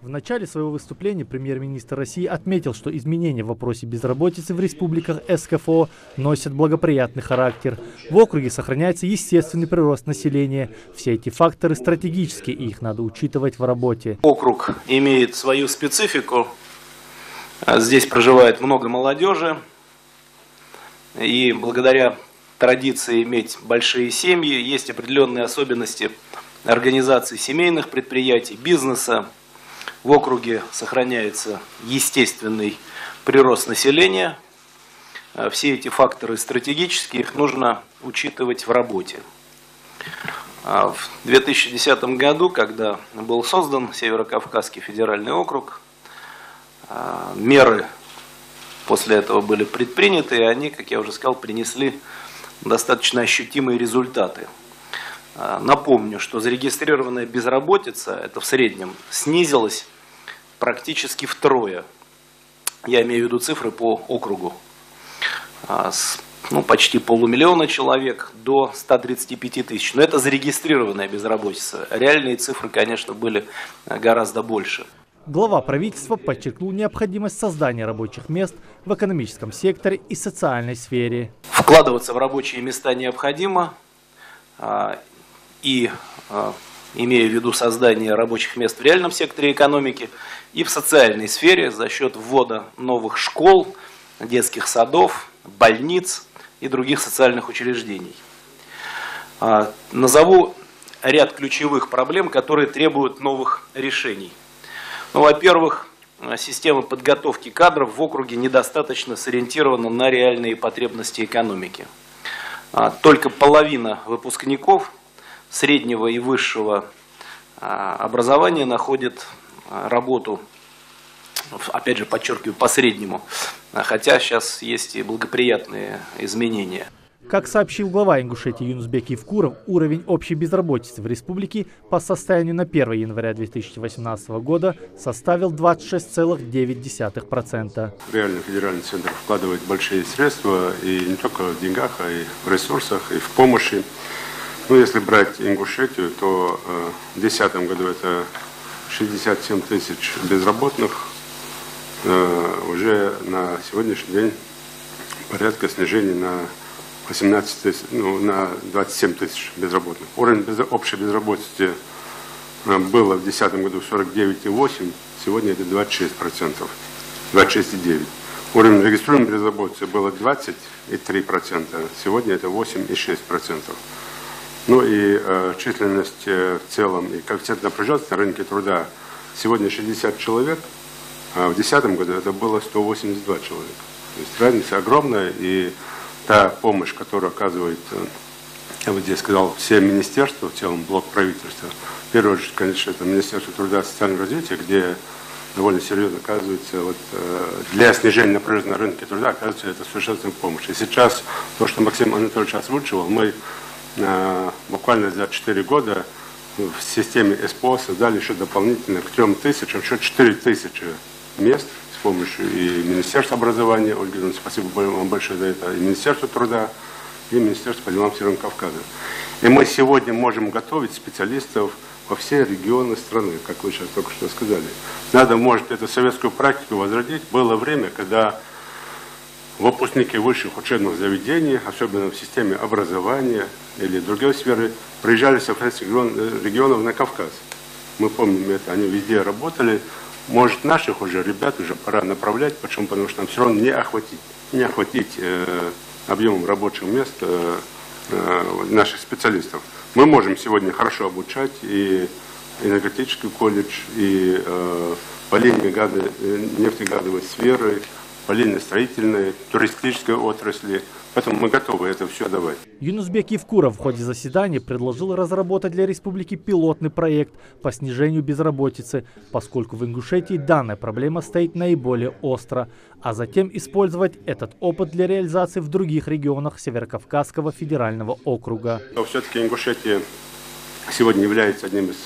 В начале своего выступления премьер-министр России отметил, что изменения в вопросе безработицы в республиках СКФО носят благоприятный характер. В округе сохраняется естественный прирост населения. Все эти факторы стратегические, и их надо учитывать в работе. Округ имеет свою специфику. Здесь проживает много молодежи. И благодаря традиции иметь большие семьи, есть определенные особенности организации семейных предприятий, бизнеса. В округе сохраняется естественный прирост населения. Все эти факторы стратегические, их нужно учитывать в работе. В 2010 году, когда был создан Северо-Кавказский федеральный округ, меры после этого были предприняты, и они, как я уже сказал, принесли достаточно ощутимые результаты. Напомню, что зарегистрированная безработица, это в среднем, снизилась практически втрое. Я имею в виду цифры по округу. С почти 500 000 человек до 135 тысяч. Но это зарегистрированная безработица. Реальные цифры, конечно, были гораздо больше. Глава правительства подчеркнул необходимость создания рабочих мест в экономическом секторе и социальной сфере. Вкладываться в рабочие места необходимо. И имея в виду создание рабочих мест в реальном секторе экономики и в социальной сфере за счет ввода новых школ, детских садов, больниц и других социальных учреждений. Назову ряд ключевых проблем, которые требуют новых решений. Во-первых, система подготовки кадров в округе недостаточно сориентирована на реальные потребности экономики. Только половина выпускников среднего и высшего образования находит работу, опять же подчеркиваю, по среднему, хотя сейчас есть и благоприятные изменения. Как сообщил глава Ингушетии Юнусбек Евкуров, уровень общей безработицы в республике по состоянию на 1 января 2018 года составил 26,9%. Реально федеральный центр вкладывает большие средства и не только в деньгах, а и в ресурсах, и в помощи. Если брать Ингушетию, то в 2010 году это 67 тысяч безработных, уже на сегодняшний день порядка снижения на 18 тысяч, на 27 тысяч безработных. Уровень общей безработицы было в 2010 году 49,8, сегодня это 26%, 26,9%. Уровень регистрируемой безработицы было 20,3%, сегодня это 8,6%. И численность в целом и коэффициент напряженности на рынке труда сегодня 60 человек, а в 2010 году это было 182 человека. То есть разница огромная, и та помощь, которую оказывает, я бы здесь сказал, все министерства, в целом блок правительства, в первую очередь, конечно, это Министерство труда и социального развития, где довольно серьезно оказывается, для снижения напряженности на рынке труда, оказывается, это существенная помощь. И сейчас то, что Максим Анатольевич озвучивал, мы буквально за 4 года в системе СПО создали еще дополнительно к 3 тысячам, еще 4 тысячи мест с помощью и Министерства образования, Ольга Ивановна, спасибо вам большое за это, и Министерства труда, и Министерства по делам Северного Кавказа. И мы сегодня можем готовить специалистов во все регионы страны, как вы сейчас только что сказали. Надо, может, эту советскую практику возродить. Было время, когда выпускники высших учебных заведений, особенно в системе образования или другой сферы, приезжали с регионов на Кавказ. Мы помним это, они везде работали. Может, наших уже ребят уже пора направлять, почему? Потому что нам все равно не охватить объемом рабочих мест наших специалистов. Мы можем сегодня хорошо обучать и энергетический колледж, и нефтегазовой сферы, полинно-строительной, туристической отрасли. Поэтому мы готовы это все давать. Юнусбек Евкуров в ходе заседания предложил разработать для республики пилотный проект по снижению безработицы, поскольку в Ингушетии данная проблема стоит наиболее остро, а затем использовать этот опыт для реализации в других регионах Северокавказского федерального округа. Но все-таки Ингушетия сегодня является одним из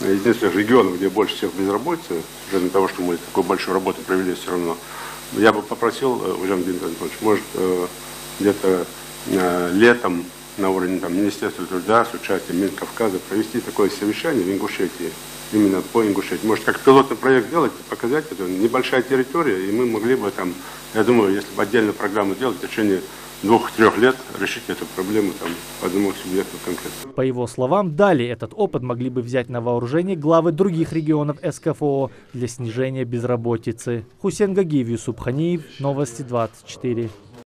единственных регионов, где больше всех безработицы, из-за того, что мы такую большую работу провели все равно. Я бы попросил, уважаемый Дмитрий Анатольевич, может, где-то летом на уровне Министерства труда с участием Минкавказа провести такое совещание в Ингушетии именно по Ингушетии. Может, как пилотный проект делать, показать, это небольшая территория, и мы могли бы там, я думаю, если бы отдельную программу делать, в течение 2-3 лет решить эту проблему там, по одному субъекту конкретно. По его словам, далее этот опыт могли бы взять на вооружение главы других регионов СКФО для снижения безработицы. Хусен Гагиев, Юсуп Ханиев, Новости 24.